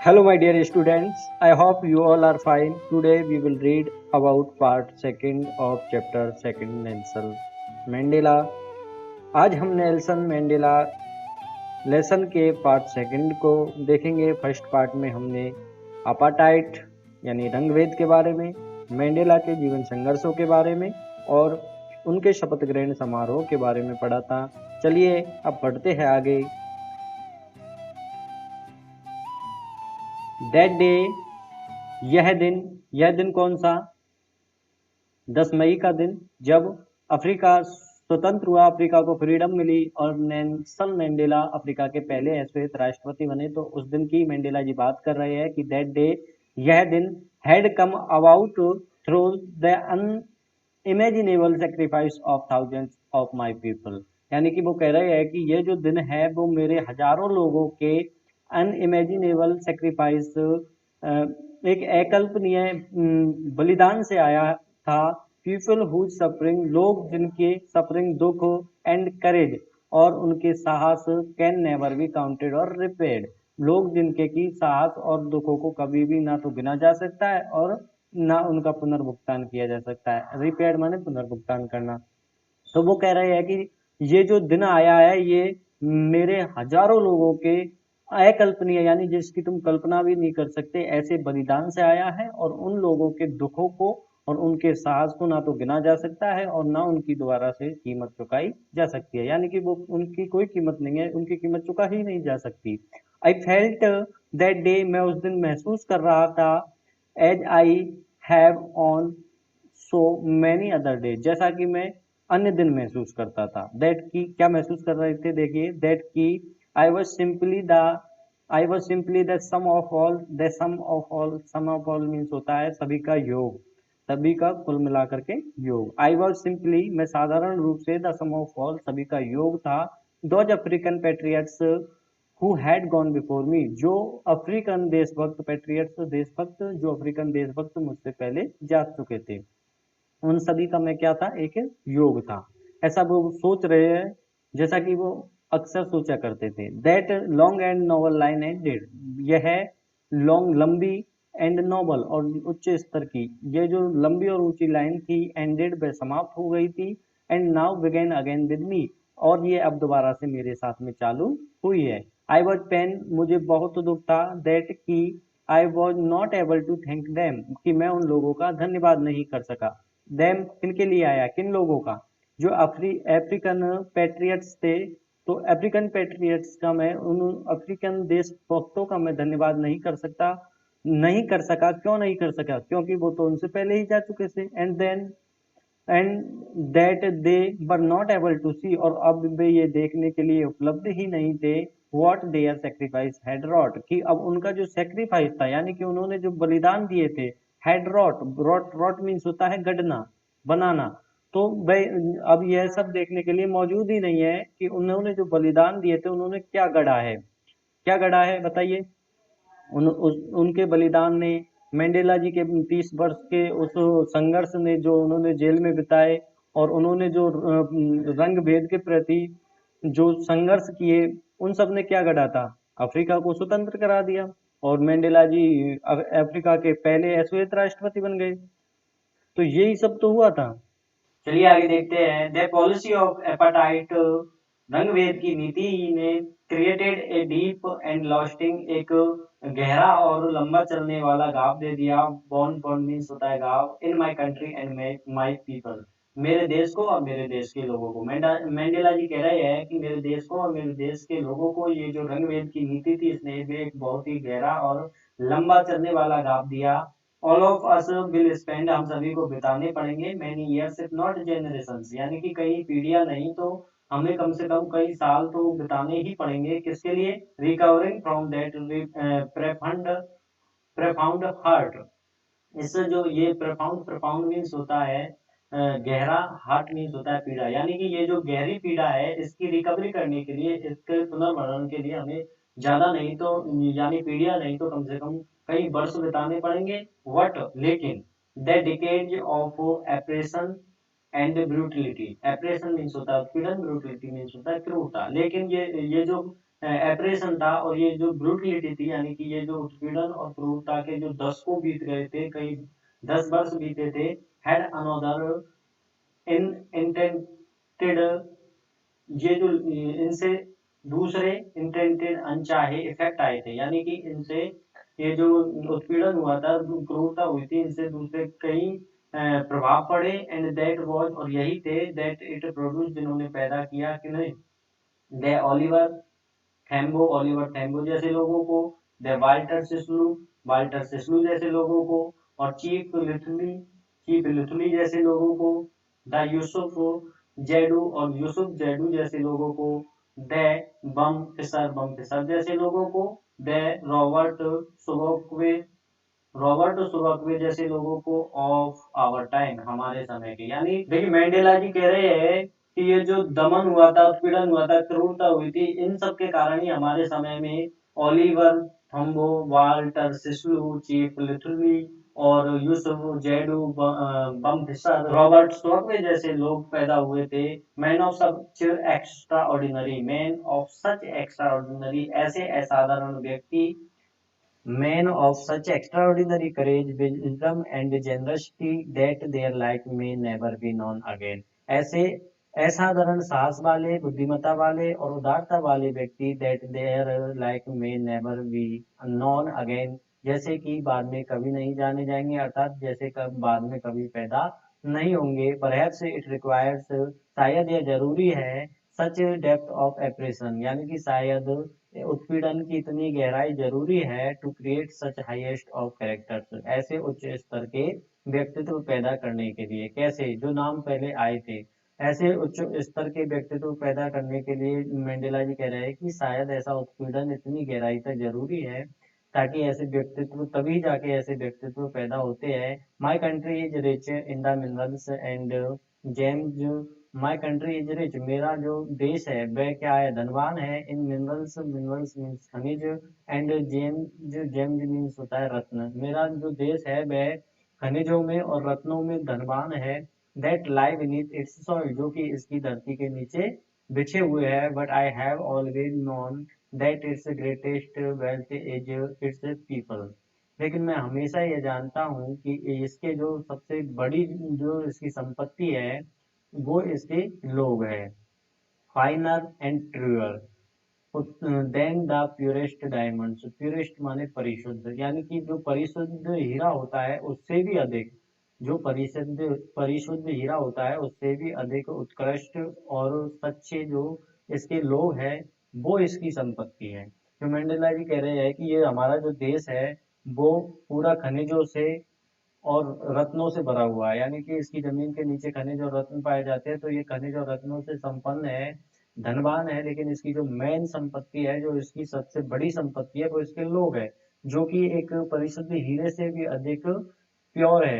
Hello, my dear students. I hope you all are fine. Today we will read about part second of chapter second Nelson Mandela. आज हम Nelson Mandela lesson के part second को देखेंगे। First part में हमने apartheid यानी रंगभेद के बारे में, मंडेला के जीवन संघर्षों के बारे में और उनके शपथ ग्रहण समारोह के बारे में पढ़ा था। चलिए अब पढ़ते हैं आगे। दैट डे, यह दिन कौन सा? 10 मई का दिन, जब अफ्रीका स्वतंत्र हुआ, अफ्रीका को फ्रीडम मिली और नेल्सन मंडेला अफ्रीका के पहले श्वेत राष्ट्रपति बने। तो उस दिन की मंडेला जी बात कर रहे हैं कि दैट डे, यह दिन had come about through the unimaginable sacrifice of thousands of my people. यानी कि वो कह रहे हैं कि ये जो दिन है वो मेरे हजारों लोगों के अनइमेजिनेबल सेक्रीफाइस, एक अकल्पनीय बलिदान से आया था। पीपल हु सफरिंग, लोग जिनके सफरिंग, दुख, एंड करेज, और उनके साहस, कैन नेवर बी काउंटेड और रिपेयर्ड, लोग जिनके की साहस और दुखों को कभी भी ना तो गिना जा सकता है और ना उनका पुनर्भुगतान किया जा सकता है। रिपेयर्ड माने पुनर्भुगतान करना। तो वो कह रहे हैं कि ये जो दिन आया है ये मेरे हजारों लोगों के अकल्पनीय, यानी जिसकी तुम कल्पना भी नहीं कर सकते, ऐसे बलिदान से आया है और उन लोगों के दुखों को और उनके साहस को ना तो गिना जा सकता है और ना उनकी दोबारा से कीमत चुकाई जा सकती है। यानी कि वो उनकी कोई कीमत नहीं है, उनकी कीमत चुका ही नहीं जा सकती। आई फेल्ट दैट डे, मैं उस दिन महसूस कर रहा था, as I have on so many other day, जैसा कि मैं अन्य दिन महसूस करता था। दैट की क्या महसूस कर रहे थे? देखिए, दैट की I was simply the sum of all, the sum of all, sum of all means होता है सभी का योग, सभी का कुल मिलाकर के योग। आई वॉज सिंपली, मैं साधारण रूप से, द सम ऑफ ऑल, सभी का योग था। Those African patriots who had gone before me, जो अफ्रीकन देशभक्त, पेट्रियट्स देशभक्त, जो अफ्रीकन देशभक्त मुझसे पहले जा चुके थे, उन सभी का मैं क्या था? एक योग था। ऐसा वो सोच रहे हैं जैसा कि वो अक्सर सोचा करते थे। That long and noble line ended, यह लॉन्ग, लंबी, एंड नोबल, और उच्च स्तर की, ये जो लंबी और ऊंची लाइन थी, एंडेड वह समाप्त हो गई थी। And now begin again with me, और ये अब दोबारा से मेरे साथ में चालू हुई है। आई वॉज पेन, मुझे बहुत दुख था। दैट की I was not able to thank them, कि मैं उन लोगों का धन्यवाद नहीं कर सका। देम किनके लिए आया? किन लोगों का? जो अफ्रीकन पैट्रियट्स थे। तो अफ्रीकन पैट्रियट्स का मैं, उन अफ्रीकन देशभक्तों का मैं धन्यवाद नहीं कर सकता, नहीं कर सका। क्यों नहीं कर सका? क्योंकि वो तो उनसे पहले ही जा चुके थे। And that they were not able to see, और अब वे ये देखने के लिए उपलब्ध ही नहीं थे, what their sacrifice had wrought, कि अब उनका जो सेक्रीफाइस था, यानी कि उन्होंने जो बलिदान दिए थे, हैड रॉट, रॉट मीन्स होता है गढ़ना, बनाना। तो वे अब यह सब देखने के लिए मौजूद ही नहीं है कि उन्होंने जो बलिदान दिए थे उन्होंने क्या गढ़ा है। क्या गढ़ा है बताइए? उनके बलिदान ने, मंडेला जी के 30 वर्ष के उस संघर्ष ने जो उन्होंने जेल में बिताए, और उन्होंने जो रंग भेद के प्रति जो संघर्ष किए, उन सब ने क्या गढ़ा था? अफ्रीका को स्वतंत्र करा दिया, और मंडेला जी अफ्रीका के पहले श्वेत राष्ट्रपति बन गए। तो यही सब तो हुआ था। चलिए आगे देखते हैं। द पॉलिसी ऑफ एपाटाइट, रंगभेद की नीति ने, created a deep and lasting, एक गहरा और लंबा चलने वाला घाव दे दिया। बॉर्न, बॉर्न मीन्स होता है घाव, in my country and my people, मेरे देश को और मेरे देश के लोगों को। मंडेला जी कह रहे हैं कि मेरे देश को और मेरे देश के लोगों को ये जो रंगभेद की नीति थी, इसने एक बहुत ही गहरा और लंबा चलने वाला घाव दिया। All of us will spend, हम सभी को बिताने पड़ेंगे, many years if not generations, यानी कि कई पीढ़ियां नहीं तो हमें कम से कम कई साल तो बिताने ही पड़ेंगे। किसके लिए? रिकवरिंग फ्रॉम दैट प्रेफंड प्रेफाउंड हर्ट, इससे जो ये प्रोफाउंड, प्रोफाउंड मीन्स होता है गहरा, हार्ट मीन्स होता है पीड़ा, यानी कि ये जो गहरी पीड़ा है इसकी रिकवरी करने के लिए, इसके पुनर्भरण के लिए हमें ज्यादा नहीं तो, यानी पीढ़ियां नहीं तो कम से कम कई वर्ष बिताने पड़ेंगे। वट, लेकिन, the decade of oppression and brutality, oppression means होता है उत्पीड़न, ब्रूटिलिटी मीन्स होता है क्रूरता। लेकिन ये जो एप्रेशन था और ये जो ब्रूटलिटी थी, यानी कि ये जो उत्पीड़न और क्रूरता के जो दशकों बीत गए थे, कई 10 वर्ष बीते थे, हैड अनदर इन इंटेंटेड, ये जो इनसे दूसरे इंटेंटेड अनचाहे इफेक्ट आए थे, यानी कि इनसे ये जो उत्पीड़न हुआ था, क्रूरता हुई थी, इनसे दूसरे कई प्रभाव पड़े, एंड दैट वाज, और यही थे, दैट इट प्रोड्यूस, जिन्होंने पैदा किया कि नहीं, दे ओलिवर थैम्बो जैसे लोगों को, द वाल्टर सिस्लू जैसे लोगों को, और चीफ लिथुली जैसे लोगों को, द यूसुफ जेडू और यूसुफ जेडू जैसे लोगों को, द बम फिसर जैसे लोगों को, द रॉबर्ट सुबोक्वे रॉबर्ट सुबोक्वे जैसे लोगों को, ऑफ आवर टाइम, हमारे समय के। यानी देखिए मंडेला जी कह रहे हैं कि ये जो दमन हुआ था, उत्पीड़न हुआ था, क्रूरता हुई थी, इन सब के कारण ही हमारे समय में ओलिवर थम्बो, वाल्टर सिस्लू, चीफ लिथुली और यूसुफ जेडू, बम फिशर, रॉबर्ट स्टॉकवे जैसे लोग पैदा हुए थे। Man of such extra ordinary, ऐसे असाधारण व्यक्ति, men of such extraordinary courage, wisdom and generosity that their like may never be known again। ऐसे असाधारण साहस वाले, बुद्धिमत्ता वाले और उदारता वाले व्यक्ति, that their like may never be known again, जैसे कि बाद में कभी नहीं जाने जाएंगे, अर्थात जैसे कब बाद में कभी पैदा नहीं होंगे। Perhaps it requires, शायद यह जरूरी है, सच डेप्थ ऑफ एप्रेशन, यानी कि शायद उत्पीड़न की इतनी गहराई जरूरी है, to create such highest of characters, ऐसे उच्च स्तर के व्यक्तित्व पैदा करने के लिए। कैसे, जो नाम पहले आए थे, ऐसे उच्च स्तर के व्यक्तित्व पैदा करने के लिए मंडेला जी कह रहे हैं कि शायद ऐसा उत्पीड़न इतनी गहराई तक जरूरी है, ताकि ऐसे व्यक्तित्व, तभी जाके ऐसे व्यक्तित्व पैदा होते हैं। My country is rich in the minerals and James, my country is rich, मेरा जो देश है वह क्या है, धनवान है, इन मिनरल्स, मिनरल्स मीन्स खनिज, एंड जेम्स, जेम्स मीन्स होता है रत्न, मेरा जो देश है वह खनिजों में और रत्नों में धनवान है। That lie beneath it's soil, जो कि इसकी धरती के नीचे बिछे हुए हैं। But I have always known that it's greatest wealth is it's people, लेकिन मैं हमेशा ये जानता हूँ कि इसके जो सबसे बड़ी जो इसकी संपत्ति है वो इसके लोग हैं। Finer and truer than the purest diamonds, purest माने परिशुद्ध, यानी कि जो परिशुद्ध हीरा होता है उससे भी अधिक, जो परिशुद्ध परिशुद्ध हीरा होता है उससे भी अधिक उत्कृष्ट और सच्चे जो इसके लोग हैं, वो इसकी संपत्ति है। जो मंडेला जी कह रहे हैं कि ये हमारा जो देश है वो पूरा खनिजों से और रत्नों से भरा हुआ है, यानी कि इसकी जमीन के नीचे खनिज और रत्न पाए जाते हैं, तो ये खनिज और रत्नों से संपन्न है, धनवान है, लेकिन इसकी जो मेन संपत्ति है, जो इसकी सबसे बड़ी संपत्ति है, वो इसके लोग है, जो कि एक परिशुद्ध हीरे से भी अधिक प्योर है,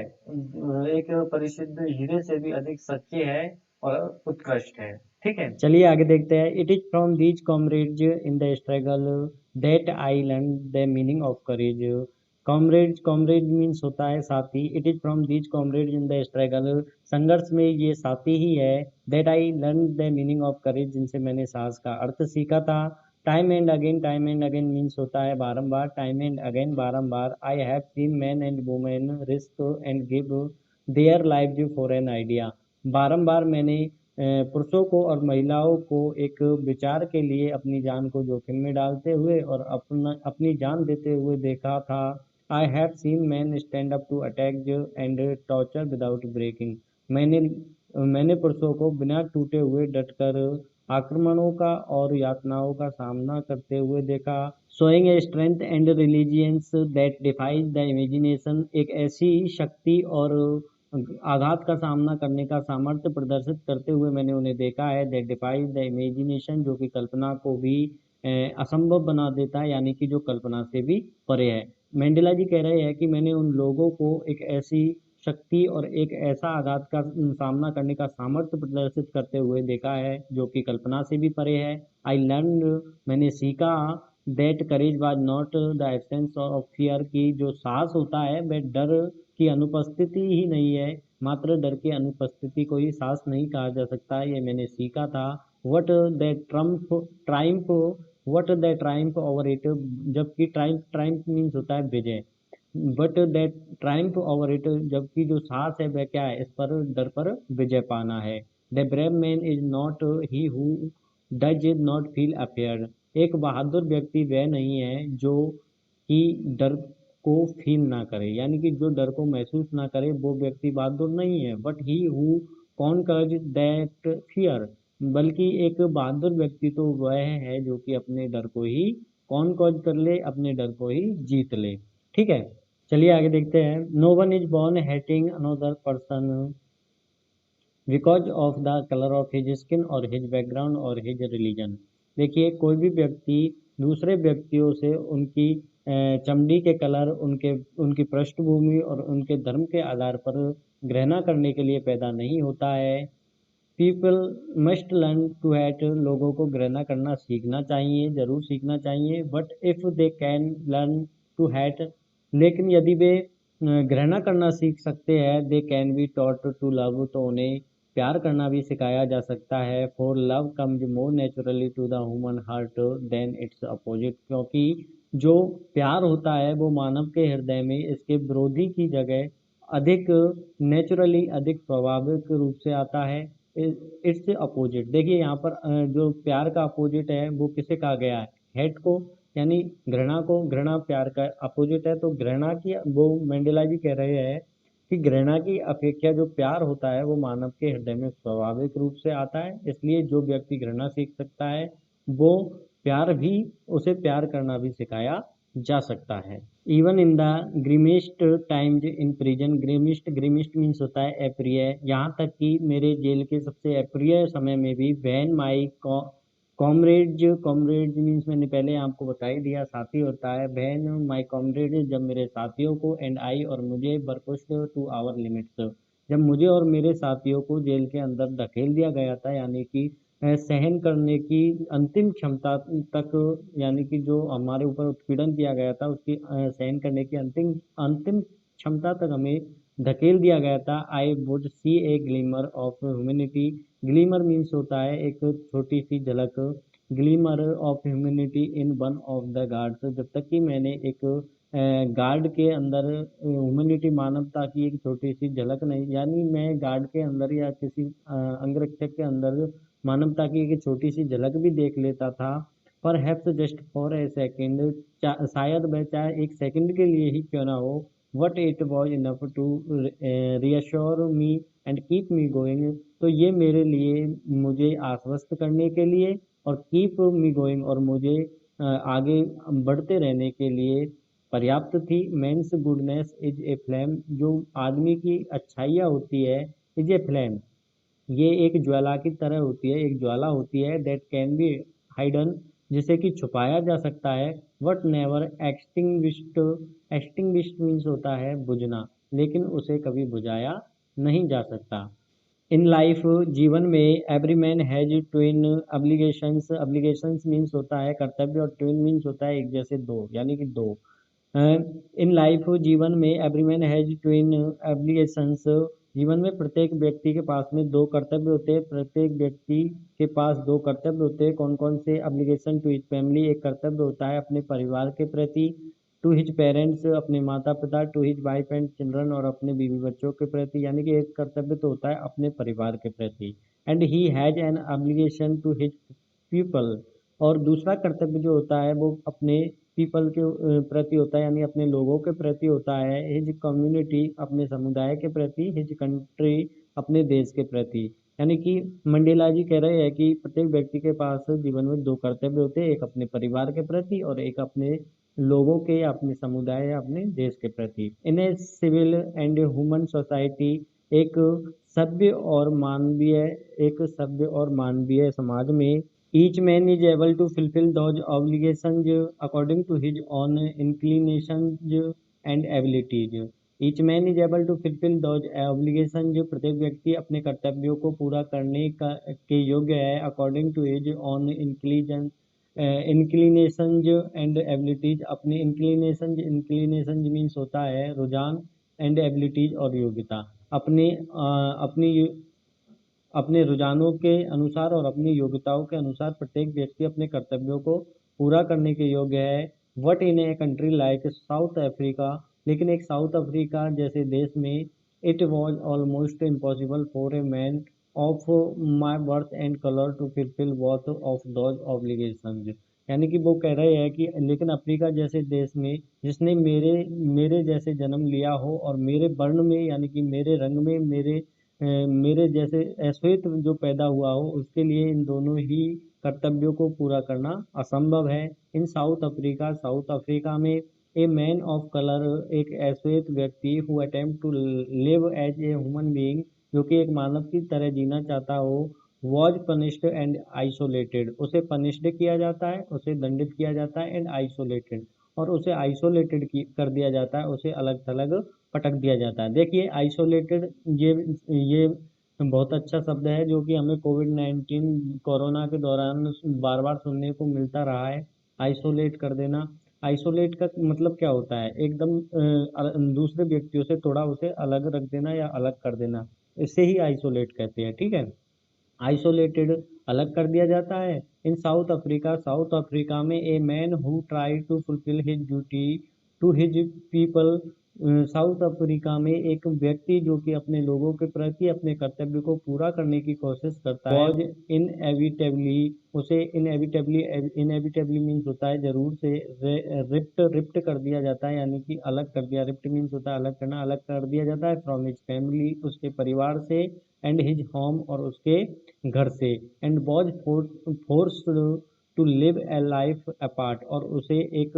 एक परिशुद्ध हीरे से भी अधिक सच्चे है और उत्कृष्ट है। ठीक है, चलिए आगे देखते हैं। It is from these comrades in the struggle that I learn the meaning of courage. Comrades means होता है साथी। It is from these comrades in the struggle, संघर्ष में ये साथी ही है। That I learn the meaning of courage, जिनसे मैंने साहस का अर्थ सीखा था। टाइम एंड अगेन मीन्स होता है बारंबार। टाइम एंड अगेन बारंबार। I have seen man and women risk and give their life for an idea, बारंबार मैंने पुरुषों को और महिलाओं को एक विचार के लिए अपनी जान को जोखिम में डालते हुए और अपनी जान देते हुए देखा था। I have seen men stand up to attack and torture without breaking। मैंने पुरुषों को बिना टूटे हुए डटकर आक्रमणों का और यातनाओं का सामना करते हुए देखा। Showing a strength and resilience that defies the imagination, एक ऐसी शक्ति और आघात का सामना करने का सामर्थ्य प्रदर्शित करते हुए मैंने उन्हें देखा है। That defies the imagination, जो कि कल्पना को भी असंभव बना देता है, यानी कि जो कल्पना से भी परे है। मंडेला जी कह रहे हैं कि मैंने उन लोगों को एक ऐसी शक्ति और एक ऐसा आघात का सामना करने का सामर्थ्य प्रदर्शित करते हुए देखा है जो कि कल्पना से भी परे है। आई लर्न, मैंने सीखा, that courage was not the absence of fear, की जो साहस होता है वह डर की अनुपस्थिति ही नहीं है, मात्र डर की अनुपस्थिति को ही साहस नहीं कहा जा सकता, ये मैंने सीखा था। What the Trump triumph what the triumph over it, जबकि ट्रायम्फ ट्रायम्फ मीन्स होता है विजय, but that triumph over it, जबकि जो साहस है वह क्या है, इस पर डर पर विजय पाना है। The brave man is not he who does not feel affair, एक बहादुर व्यक्ति वह नहीं है जो कि डर को फील ना करे, यानी कि जो डर को महसूस ना करे वो व्यक्ति बहादुर नहीं है, but he who conquers that fear, बल्कि एक बहादुर व्यक्ति तो वह है जो कि अपने डर को ही कॉन्कर्स कर ले, अपने डर को ही जीत ले। ठीक है, चलिए आगे देखते हैं। No one is born hating another person because of the colour of his skin और हिज बैकग्राउंड और हिज रिलीजन। देखिए, कोई भी व्यक्ति दूसरे व्यक्तियों से उनकी चमड़ी के कलर, उनकी पृष्ठभूमि और उनके धर्म के आधार पर घृणा करने के लिए पैदा नहीं होता है। People must learn to hate, लोगों को घृणा करना सीखना चाहिए, जरूर सीखना चाहिए, but if they can learn to hate, लेकिन यदि वे घृणा करना सीख सकते हैं, they can be taught to love, तो उन्हें प्यार करना भी सिखाया जा सकता है। For love comes more naturally to the human heart than its opposite, क्योंकि जो प्यार होता है वो मानव के हृदय में इसके विरोधी की जगह अधिक नेचुरली, अधिक स्वाभाविक रूप से आता है। इट्स अपोजिट, देखिए यहाँ पर जो प्यार का अपोजिट है वो किसे कहा गया है, हेट को, यानी घृणा को। घृणा प्यार का अपोजिट है, तो घृणा की, वो मंडेला जी कह रहे हैं कि घृणा की अपेक्षा जो प्यार होता है वो मानव के हृदय में स्वाभाविक रूप से आता है, इसलिए जो व्यक्ति घृणा सीख सकता है वो प्यार भी, उसे प्यार करना भी सिखाया जा सकता है। Even in the grimmest times in prison, grimmest means होता है अप्रिय, यहाँ तक कि मेरे जेल के सबसे अप्रिय समय में भी, वैन माई कॉमरेड्स मीन्स मैंने पहले आपको बता ही दिया, साथी होता है। वैन माई कॉमरेड्स, जब मेरे साथियों को, एंड आई और मुझे, वर पुश्ड टू आवर लिमिट्स, जब मुझे और मेरे साथियों को जेल के अंदर धकेल दिया गया था, यानी कि सहन करने की अंतिम क्षमता तक, यानी कि जो हमारे ऊपर उत्पीड़न किया गया था उसकी सहन करने की अंतिम अंतिम क्षमता तक हमें धकेल दिया गया था। I would see a glimmer of humanity, glimmer means होता है एक छोटी सी झलक, glimmer of humanity in one of the guards, जब तक कि मैंने एक गार्ड के अंदर ह्यूमैनिटी, मानवता की एक छोटी सी झलक नहीं, यानी मैं गार्ड के अंदर या किसी अंगरक्षक के अंदर मानवता की एक छोटी सी झलक भी देख लेता था। पर HEPS just for a second, शायद वह चाहे एक सेकंड के लिए ही क्यों ना हो, what it was enough to reassure me and keep me going, तो ये मेरे लिए, मुझे आश्वस्त करने के लिए, और कीप मी गोइंग, और मुझे आगे बढ़ते रहने के लिए पर्याप्त थी। Men's goodness is a flame, जो आदमी की अच्छाइयाँ होती है, इज ए फ्लेम, ये एक ज्वाला की तरह होती है, एक ज्वाला होती है, दैट कैन बी हाइडन, जिसे कि छुपाया जा सकता है, but never extinguished, extinguished means होता है बुझना, लेकिन उसे कभी बुझाया नहीं जा सकता। इन लाइफ, जीवन में, every man has twin obligations, obligations means होता है कर्तव्य, और ट्विन मीन्स होता है एक जैसे दो, यानी कि दो। इन लाइफ, जीवन में, every man has twin obligations, जीवन में प्रत्येक व्यक्ति के पास में दो कर्तव्य होते हैं, प्रत्येक व्यक्ति के पास दो कर्तव्य होते हैं। कौन कौन से? ऑब्लिगेशन टू हिज फैमिली, एक कर्तव्य होता है अपने परिवार के प्रति, टू हिज पेरेंट्स, अपने माता पिता, to his wife and children, और अपने बीवी बच्चों के प्रति, यानी कि एक कर्तव्य तो होता है अपने परिवार के प्रति। And he has an obligation to his people, और दूसरा कर्तव्य जो होता है वो अपने पीपल के प्रति होता है, यानी अपने लोगों के प्रति होता है। हिज कम्युनिटी, अपने समुदाय के प्रति। हिज कंट्री, अपने देश के प्रति। यानी कि मंडेला जी कह रहे हैं कि प्रत्येक व्यक्ति के पास जीवन में दो कर्तव्य होते हैं, एक अपने परिवार के प्रति और एक अपने लोगों के या अपने समुदाय या अपने देश के प्रति। In a civil and human society, एक सभ्य और मानवीय, एक सभ्य और मानवीय समाज में, each man is able to fulfill those obligations according to his own inclinations and abilities. Each man is able to fulfill those obligations, प्रत्येक व्यक्ति अपने कर्तव्यों को पूरा करने के योग्य है, according to his own inclinations and abilities, अपने inclinations means होता है रुझान, and abilities और योग्यता, अपने रुझानों के अनुसार और अपनी योग्यताओं के अनुसार प्रत्येक व्यक्ति अपने कर्तव्यों को पूरा करने के योग्य है। But in a country like South Africa, लेकिन एक साउथ अफ्रीका जैसे देश में it was almost impossible for a man of my birth and colour to fulfil both of those obligations. यानी कि वो कह रहे हैं कि लेकिन अफ्रीका जैसे देश में जिसने मेरे मेरे जैसे जन्म लिया हो और मेरे वर्ण में यानी कि मेरे रंग में मेरे जैसे अश्वेत जो पैदा हुआ हो, उसके लिए इन दोनों ही कर्तव्यों को पूरा करना असंभव है। इन साउथ अफ्रीका में ए मैन ऑफ कलर, एक अश्वेत व्यक्ति who attempt to live as a human being, जो कि एक मानव की तरह जीना चाहता हो, वॉज पनिश्ड एंड आइसोलेटेड, उसे पनिश्ड किया जाता है, उसे दंडित किया जाता है, एंड आइसोलेटेड, और उसे आइसोलेटेड कर दिया जाता है, उसे अलग थलग पटक दिया जाता है। देखिए आइसोलेटेड, ये बहुत अच्छा शब्द है जो कि हमें कोविड-19 कोरोना के दौरान बार बार सुनने को मिलता रहा है। आइसोलेट कर देना, आइसोलेट का मतलब क्या होता है, एकदम दूसरे व्यक्तियों से थोड़ा उसे अलग रख देना या अलग कर देना, इसे ही आइसोलेट कहते हैं। ठीक है, आइसोलेटेड, अलग कर दिया जाता है। इन साउथ अफ्रीका में a man who try to fulfil his duty to his people, South Africa में एक व्यक्ति जो कि अपने लोगों के प्रति अपने कर्तव्य को पूरा करने की कोशिश करता है, वॉज इनएविटेबली, उसे इनएविटेबली मीन्स होता है जरूर से, रिप्ट कर दिया जाता है, यानी कि अलग कर दिया, रिप्ट मीन्स होता है अलग करना, अलग कर दिया जाता है फ्रॉम हिज फैमिली, उसके परिवार से, एंड हिज होम, और उसके घर से, and was forced to live a life apart, और उसे एक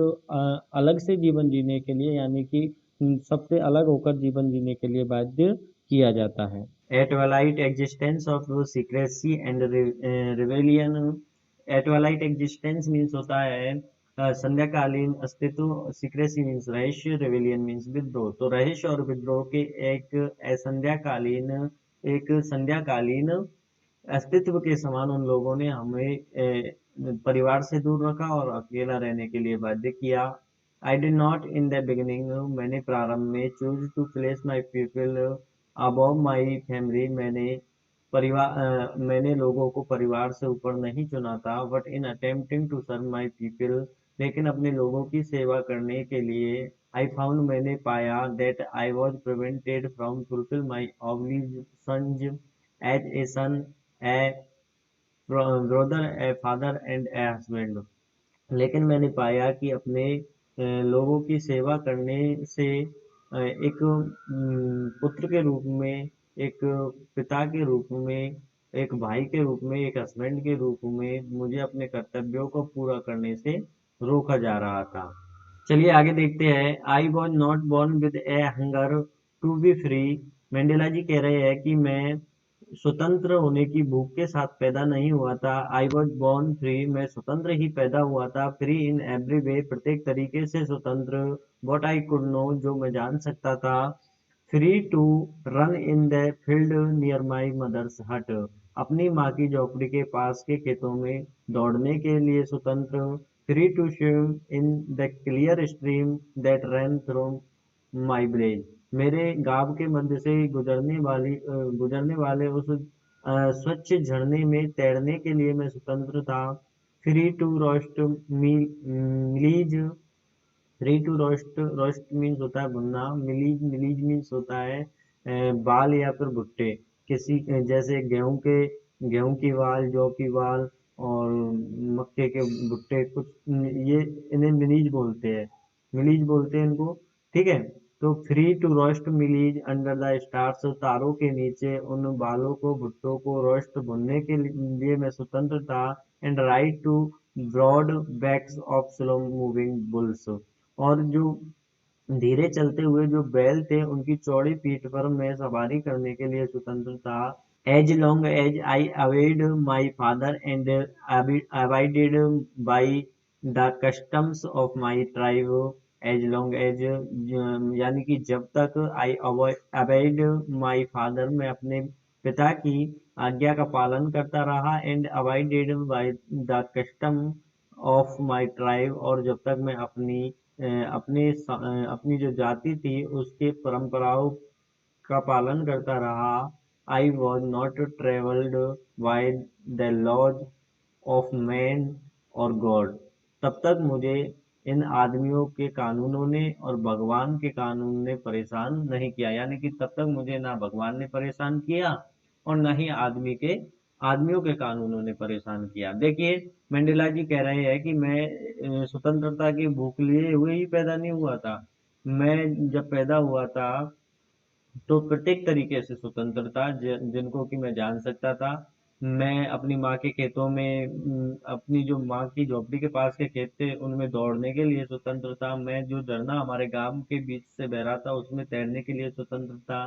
अलग से जीवन जीने के लिए यानी कि सबसे अलग होकर जीवन जीने के लिए बाध्य किया जाता है। A twilight existence of secrecy and rebellion. A twilight existence means होता है संध्याकालीन अस्तित्व, सीक्रेसी मीन्स रहस्य, रेवेलियन मीन्स विद्रोह। तो रहस्य और विद्रोह के एक संध्याकालीन अस्तित्व के समान उन लोगों ने हमें परिवार से दूर रखा और अकेला रहने के लिए बाध्य किया। I did not in the beginning, मैंने प्रारंभ में, choose to place my people above my family, मैंने लोगों को परिवार से ऊपर नहीं चुना था। But in attempting to serve my people, लेकिन अपने लोगों की सेवा करने के लिए, आई फाउंड, मैंने पाया, that I was prevented from fulfil my obligations as a son, a brother, a father and a husband. लेकिन मैंने पाया कि अपने लोगों की सेवा करने से एक पुत्र के रूप में, एक पिता के रूप में, एक भाई के रूप में, एक हस्बैंड के रूप में मुझे अपने कर्तव्यों को पूरा करने से रोका जा रहा था। चलिए आगे देखते हैं। I was not born with a hunger to be free, Mandela ji कह रहे हैं कि मैं स्वतंत्र होने की भूख के साथ पैदा नहीं हुआ था। आई वॉज बोर्न फ्री, मैं स्वतंत्र ही पैदा हुआ था। फ्री इन एवरी वे, प्रत्येक तरीके से स्वतंत्र। वॉट आई कुड नो, जो मैं जान सकता था। Free to run in the field near my mother's hut, अपनी माँ की झोपड़ी के पास के खेतों में दौड़ने के लिए स्वतंत्र। Free to swim in the clear stream that run through my village, मेरे गांव के मध्य से गुजरने वाले उस स्वच्छ झरने में तैरने के लिए मैं स्वतंत्र था। Free to roast mealies, free to roast means होता है भुनना, मिलीज मीन्स होता है बाल या फिर भुट्टे, किसी जैसे गेहूं की बाल, जौ की बाल और मक्के के भुट्टे, कुछ ये इन्हें मिलीज बोलते हैं इनको। ठीक है, तो free to roast mealies under the stars, तारों के नीचे उन बालों को, भुट्टों को रोस्ट भुनने के लिए मैं स्वतंत्र था। And ride to broad backs of slow moving bulls, और जो धीरे चलते हुए जो बैल थे उनकी चौड़ी पीठ पर मैं सवारी करने के लिए स्वतंत्र था। As long as I obeyed my father and abided by the customs of my tribe, as long as यानी कि जब तक, आई अवेड माई फादर, मैं अपने पिता की आज्ञा का पालन करता रहा, and abided by the custom of my tribe, और जब तक मैं अपनी जो जाति थी उसके परंपराओं का पालन करता रहा। I was not travelled by the laws of man और गॉड, तब तक मुझे इन आदमियों के कानूनों ने और भगवान के कानून ने परेशान नहीं किया। यानी कि तब तक मुझे ना भगवान ने परेशान किया और ना ही आदमियों के कानूनों ने परेशान किया। देखिए, मंडेला जी कह रहे हैं कि मैं स्वतंत्रता की भूख लिए हुए ही पैदा नहीं हुआ था। मैं जब पैदा हुआ था तो प्रत्येक तरीके से स्वतंत्र था, जिनको कि मैं जान सकता था। मैं अपनी माँ के खेतों में अपनी जो माँ की झोपड़ी के पास के खेत थे उनमें दौड़ने के लिए स्वतंत्र था। मैं जो झरना हमारे गांव के बीच से बह रहा था उसमें तैरने के लिए स्वतंत्र था।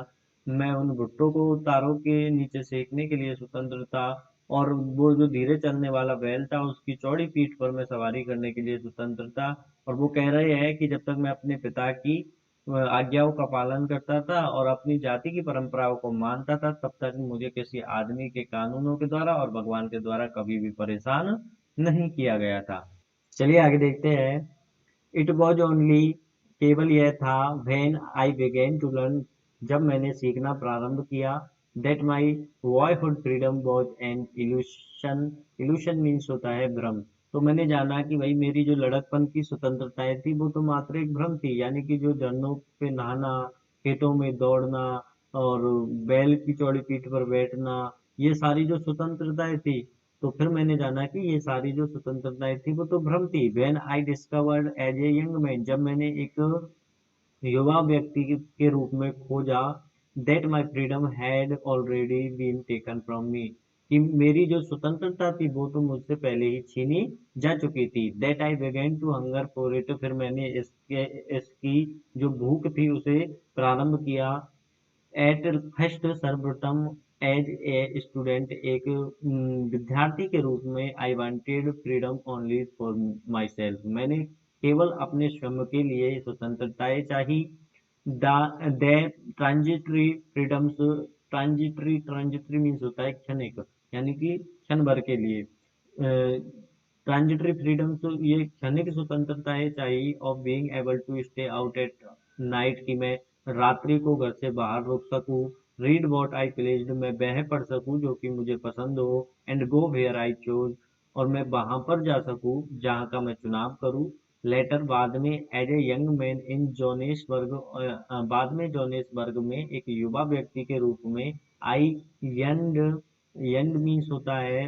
मैं उन भुट्टों को तारों के नीचे सेकने के लिए स्वतंत्र था। और वो जो धीरे चलने वाला बैल था उसकी चौड़ी पीठ पर मैं सवारी करने के लिए स्वतंत्र था। और वो कह रहे हैं कि जब तक मैं अपने पिता की आज्ञाओं का पालन करता था और अपनी जाति की परंपराओं को मानता था, तब तक मुझे किसी आदमी के कानूनों के द्वारा और भगवान के द्वारा कभी भी परेशान नहीं किया गया था। चलिए आगे देखते हैं। इट वॉज ओनली, केवल यह था, when I began to learn, जब मैंने सीखना प्रारंभ किया, that my boyhood freedom was an illusion. Illusion means होता है भ्रम। तो मैंने जाना कि भाई मेरी जो लड़कपन की स्वतंत्रताएं थी वो तो मात्र एक भ्रम थी। यानी कि जो झरनों पे नहाना, खेतों में दौड़ना और बैल की चौड़ी पीठ पर बैठना, ये सारी जो स्वतंत्रताएं थी, तो फिर मैंने जाना कि ये सारी जो स्वतंत्रताएं थी वो तो भ्रम थी। When I discovered as a young man, जब मैंने एक युवा व्यक्ति के रूप में खोजा, that my freedom had already been taken from me, कि मेरी जो स्वतंत्रता थी वो तो मुझसे पहले ही छीनी जा चुकी थी। That I began to hunger for it, फिर मैंने इसकी जो भूख थी उसे प्रारंभ किया। एट फर्स्ट, सर्वप्रथम एज ए स्टूडेंट, एक विद्यार्थी के रूप में, I wanted freedom only for myself, मैंने केवल अपने स्वयं के लिए स्वतंत्रताएं चाही। They transitory freedoms, transitory means होता है क्षणिक, यानी कि क्षण भर के लिए। ट्रांजिटरी फ्रीडम, तो ये क्षणिक स्वतंत्रताएं चाहिए। Of being able to stay out at night, कि मैं रात्रि को घर से बाहर रुक सकूं। रीड वॉट आई प्लेज्ड, मैं वह पढ़ सकूं जो कि मुझे पसंद हो। And go where I chose, और मैं वहां पर जा सकूं जहां का मैं चुनाव करूं। लेटर, बाद में, as a young man in Johannesburg, बाद में जोनेसबर्ग में एक युवा व्यक्ति के रूप में, आई यंड, यंड मीन्स होता है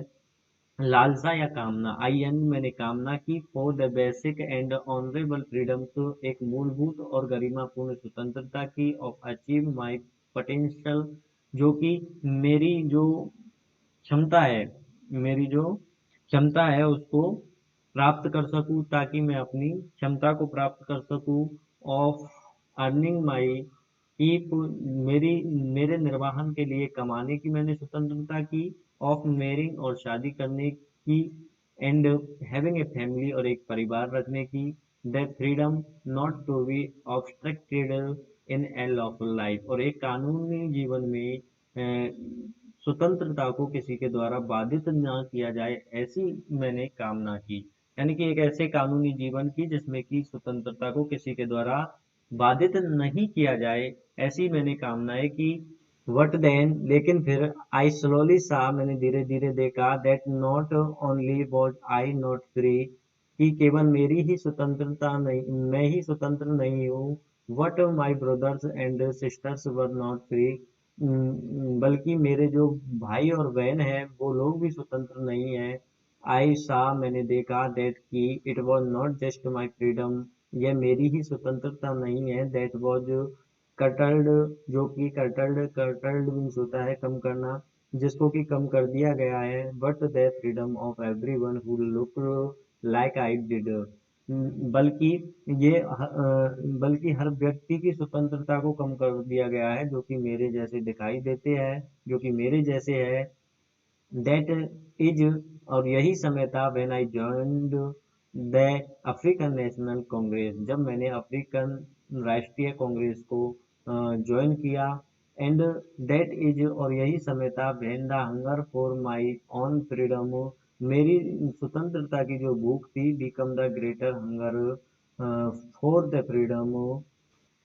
लालसा या कामना, आई एन मैंने कामना की, for the basic and honourable freedom, तो एक मूलभूत और गरिमापूर्ण स्वतंत्रता की, ऑफ अचीव माई पोटेंशियल, जो कि मेरी जो क्षमता है, मेरी जो क्षमता है उसको प्राप्त कर सकूं, ताकि मैं अपनी क्षमता को प्राप्त कर सकूं। ऑफ अर्निंग माई कीप, मेरी मेरे निर्वाहन के लिए कमाने की मैंने स्वतंत्रता की। ऑफ मैरिंग, और शादी करने की। एंड हैविंग ए फैमिली, और एक परिवार रखने की। That freedom not to be obstructed in a lawful life, और एक कानूनी जीवन में स्वतंत्रता को किसी के द्वारा बाधित ना किया जाए, ऐसी मैंने कामना की। यानी कि एक ऐसे कानूनी जीवन की जिसमें कि स्वतंत्रता को किसी के द्वारा बाधित नहीं किया जाए, ऐसी मैंने कामनाएं की। वट देन, लेकिन फिर, आई स्लोली सा, मैंने धीरे धीरे देखा, that not only was I not free, कि केवल मेरी ही स्वतंत्रता नहीं, मैं ही स्वतंत्र नहीं हूँ। What my brothers and sisters were not free, बल्कि मेरे जो भाई और बहन है वो लोग भी स्वतंत्र नहीं है। आई सा, मैंने देखा, दैट की, it was not just my freedom, यह मेरी ही स्वतंत्रता नहीं है। दैट वॉज कटल्ड, जो कि कटल्ड मीन्स होता है कम करना, जिसको कि कम कर दिया गया है। But the freedom of every one who look like I did, बल्कि बल्कि हर व्यक्ति की स्वतंत्रता को कम कर दिया गया है जो कि मेरे जैसे दिखाई देते हैं, जो कि मेरे जैसे है। दैट इज, और यही समय था, when I joined the African national Congress, जब मैंने अफ्रीकन राष्ट्रीय कांग्रेस को ज्वाइन किया। एंड दैट इज, और यही समय था, when the hunger for my own freedom, मेरी स्वतंत्रता की जो भूख थी, become the greater hunger for the freedom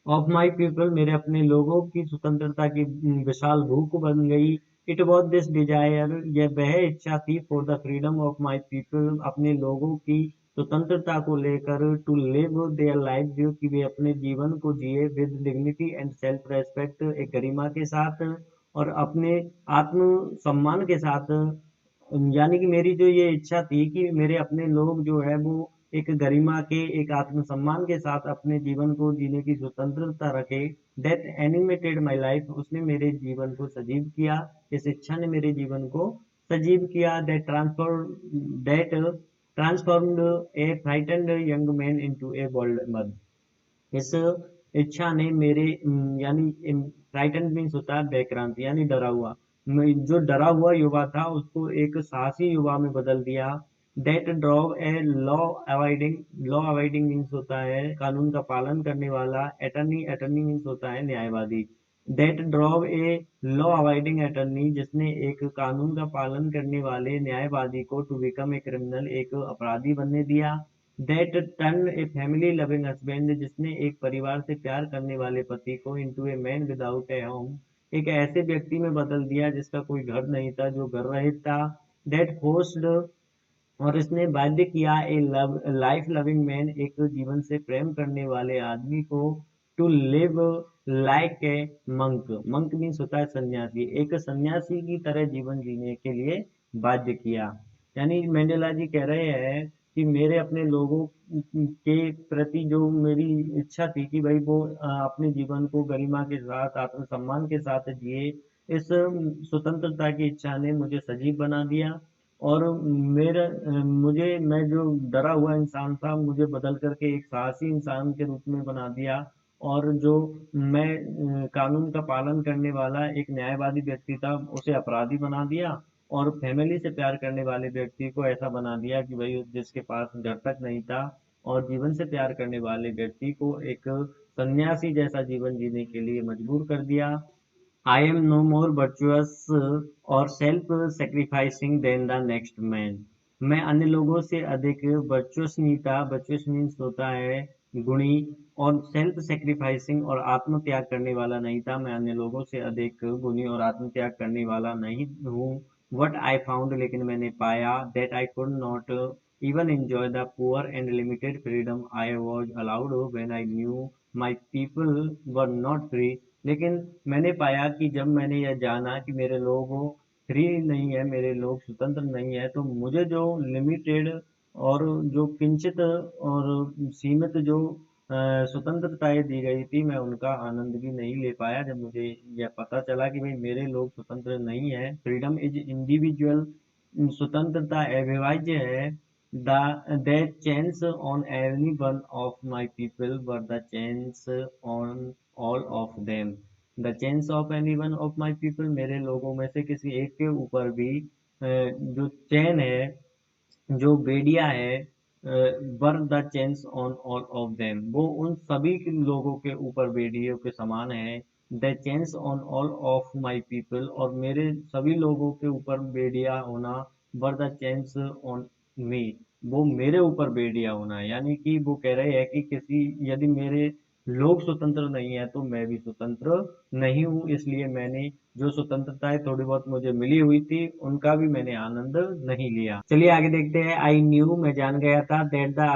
of my people, मेरे अपने लोगों की स्वतंत्रता की विशाल भूख बन गई। इट वॉज दिस डिजायर, यह वह इच्छा थी, for the freedom of my people, अपने लोगों की स्वतंत्रता को लेकर टू लिव देयर लाइफ, जो कि वे अपने जीवन को जिए with dignity and self respect, एक गरिमा के साथ और अपने आत्म सम्मान के साथ। यानी कि मेरी जो ये इच्छा थी कि मेरे अपने लोग जो है वो एक गरिमा के, एक आत्मसम्मान के साथ अपने जीवन को जीने की स्वतंत्रता रखे। दैट एनिमेटेड माई लाइफ, उसने मेरे जीवन को सजीव किया, इस इच्छा ने मेरे जीवन को सजीव किया। That transformed a frightened young man into a bold mud. इस इच्छा ने मेरे यानी फ्राइटेंड मीन्स होता है बेक्रांत, यानी डरा हुआ, जो डरा हुआ युवा था उसको एक साहसी युवा में बदल दिया। That drove a law avoiding means होता है कानून का पालन करने वाला। अटर्नी मीन्स होता है न्यायवादी। That drove a law avoiding attorney, जिसने एक कानून का पालन करने वाले न्यायवादी को टू बिकम ए क्रिमिनल, एक अपराधी बनने दिया। That turn a family loving husband, जिसने एक परिवार से प्यार करने वाले पति को into a man without A home, एक ऐसे व्यक्ति में बदल दिया जिसका कोई घर नहीं था, जो घर रहित था। दैट फोर्स्ड, और इसने बाध्य किया ए लाइफ लविंग मैन, एक जीवन से प्रेम करने वाले आदमी को to live like a monk. Monk means होता है सन्यासी, एक सन्यासी की तरह जीवन जीने के लिए बाध्य किया। यानी मंडेला जी कह रहे हैं कि मेरे अपने लोगों के प्रति जो मेरी इच्छा थी कि भाई वो अपने जीवन को गरिमा के साथ आत्मसम्मान के साथ जिए, इस स्वतंत्रता की इच्छा ने मुझे सजीव बना दिया। और मैं जो डरा हुआ इंसान था, मुझे बदल करके एक साहसी इंसान के रूप में बना दिया। और जो मैं कानून का पालन करने वाला एक न्यायवादी व्यक्ति था, उसे अपराधी बना दिया। और फैमिली से प्यार करने वाले व्यक्ति को ऐसा बना दिया कि भाई जिसके पास घर तक नहीं था, और जीवन से प्यार करने वाले व्यक्ति को एक सन्यासी जैसा जीवन जीने के लिए मजबूर कर दिया। I am no more virtuous और self sacrificing than the next man. मैं अन्य लोगों से अधिक वर्चुअस नहीं था। वर्चुअस मीन्स होता है गुणी, और सेल्फ सेक्रीफाइसिंग और आत्म त्याग करने वाला नहीं था। मैं अन्य लोगों से अधिक गुणी और आत्म त्याग करने वाला नहीं हूँ। वट आई फाउंड, लेकिन मैंने पाया, that I could not even enjoy the poor and limited freedom I was allowed when I knew my people were not free. लेकिन मैंने पाया कि जब मैंने यह जाना कि मेरे लोग फ्री नहीं है, मेरे लोग स्वतंत्र नहीं है, तो मुझे जो लिमिटेड और जो किंचित और सीमित जो स्वतंत्रताएं दी गई थी, मैं उनका आनंद भी नहीं ले पाया। जब मुझे यह पता चला कि भाई मेरे लोग स्वतंत्र नहीं है, फ्रीडम इज इंडिविजुअल, स्वतंत्रता अविभाज्य है। That चेंस on every one of my people were the चेंस on all of them. The चेंस of any one of my people, मेरे लोगों में से किसी एक के ऊपर भी जो चैन है, जो बेड़िया है, were the चेंस on all of them, वो उन सभी लोगों के ऊपर बेड़ियों के समान है। The चेंस on all of my people, और मेरे सभी लोगों के ऊपर बेड़िया होना, वर द चेंस ऑन मी, वो मेरे ऊपर बेड़िया होना। यानी कि वो कह रहे हैं कि किसी यदि मेरे लोग स्वतंत्र नहीं है तो मैं भी स्वतंत्र नहीं हूँ। इसलिए मैंने जो स्वतंत्रताएं थोड़ी बहुत मुझे मिली हुई थी, उनका भी मैंने आनंद नहीं लिया। चलिए आगे देखते हैं। आई न्यू, मैं जान गया था, दैट द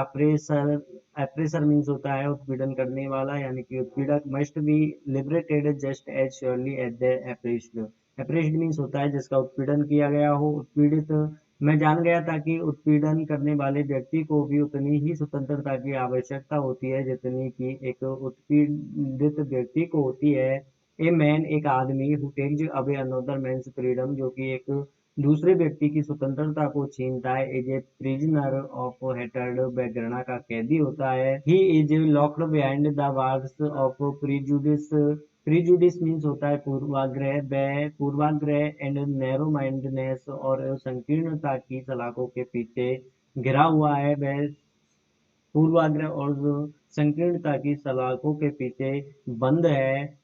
अप्रेसर मीन्स होता है उत्पीड़न करने वाला, यानी कि उत्पीड़क, must be liberated just as surely as the oppressed. Oppressed means होता है जिसका उत्पीड़न किया गया हो, उत्पीड़ित। मैं जान गया था कि उत्पीड़न करने वाले व्यक्ति को भी उतनी ही स्वतंत्रता की आवश्यकता होती है जितनी कि एक उत्पीड़ित व्यक्ति को होती है। ए मैन, एक आदमी, who takes away another man's freedom, जो कि एक दूसरे व्यक्ति की स्वतंत्रता को छीनता है, is a prisoner of hatred, वह घृणा का कैदी होता है। He is locked behind the wars of prejudice. Prejudice means होता है पूर्वाग्रह, वह पूर्वाग्रह एंड नैरो माइंडनेस और संकीर्णता की सलाखों के पीछे घिरा हुआ है। वह पूर्वाग्रह और संकीर्णता की सलाखों के पीछे बंद है।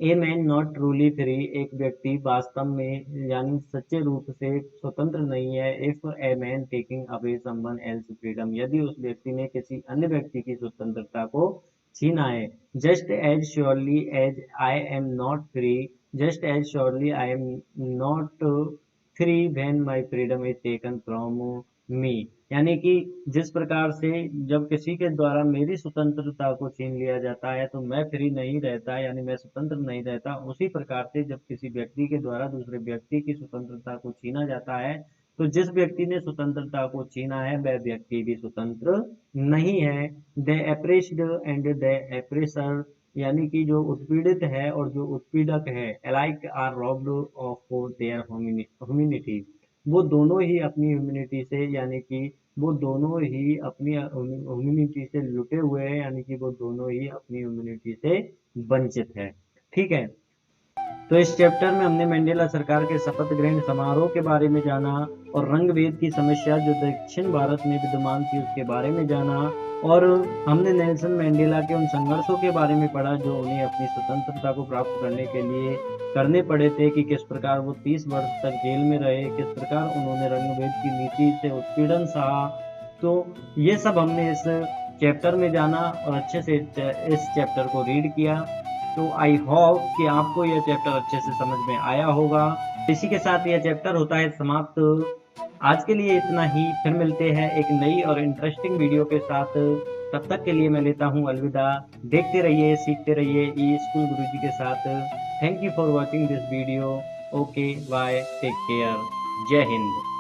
A man not truly free, एक व्यक्ति वास्तव में यानी सच्चे रूप से स्वतंत्र नहीं है। If a man taking away someone else freedom, यदि उस व्यक्ति ने किसी अन्य व्यक्ति की स्वतंत्रता को छीना है। Just as surely as I am not free, just as surely I am not free when my freedom is taken from me, यानी कि जिस प्रकार से जब किसी के द्वारा मेरी स्वतंत्रता को छीन लिया जाता है तो मैं फ्री नहीं रहता, यानी मैं स्वतंत्र नहीं रहता, उसी प्रकार से जब किसी व्यक्ति के द्वारा दूसरे व्यक्ति की स्वतंत्रता को छीना जाता है तो जिस व्यक्ति ने स्वतंत्रता को छीना है वह व्यक्ति भी स्वतंत्र नहीं है। The oppressed and the oppressor, यानी कि जो उत्पीड़ित है और जो उत्पीड़क है, alike are robbed of their humanity, वो दोनों ही अपनी ह्यूमैनिटी से, यानी कि वो दोनों ही अपनी ह्यूमैनिटी से लुटे हुए हैं, यानी कि वो दोनों ही अपनी ह्यूमैनिटी से वंचित है। ठीक है, तो इस चैप्टर में हमने मंडेला सरकार के शपथ ग्रहण समारोह के बारे में जाना और रंग भेद की समस्या जो दक्षिण भारत में विद्यमान थी उसके बारे में जाना, और हमने नेल्सन मंडेला के उन संघर्षों के बारे में पढ़ा जो उन्हें अपनी स्वतंत्रता को प्राप्त करने के लिए करने पड़े थे, कि किस प्रकार वो 30 वर्ष तक जेल में रहे, किस प्रकार उन्होंने रंगभेद की नीति से उत्पीड़न सहा। तो ये सब हमने इस चैप्टर में जाना और अच्छे से इस चैप्टर को रीड किया। तो आई होप कि आपको यह चैप्टर अच्छे से समझ में आया होगा। इसी के साथ यह चैप्टर होता है समाप्त। आज के लिए इतना ही, फिर मिलते हैं एक नई और इंटरेस्टिंग वीडियो के साथ। तब तक के लिए मैं लेता हूँ अलविदा। देखते रहिए, सीखते रहिए ई स्कूल गुरुजी के साथ। Thank you for watching this video. Okay bye, take care, जय हिंद।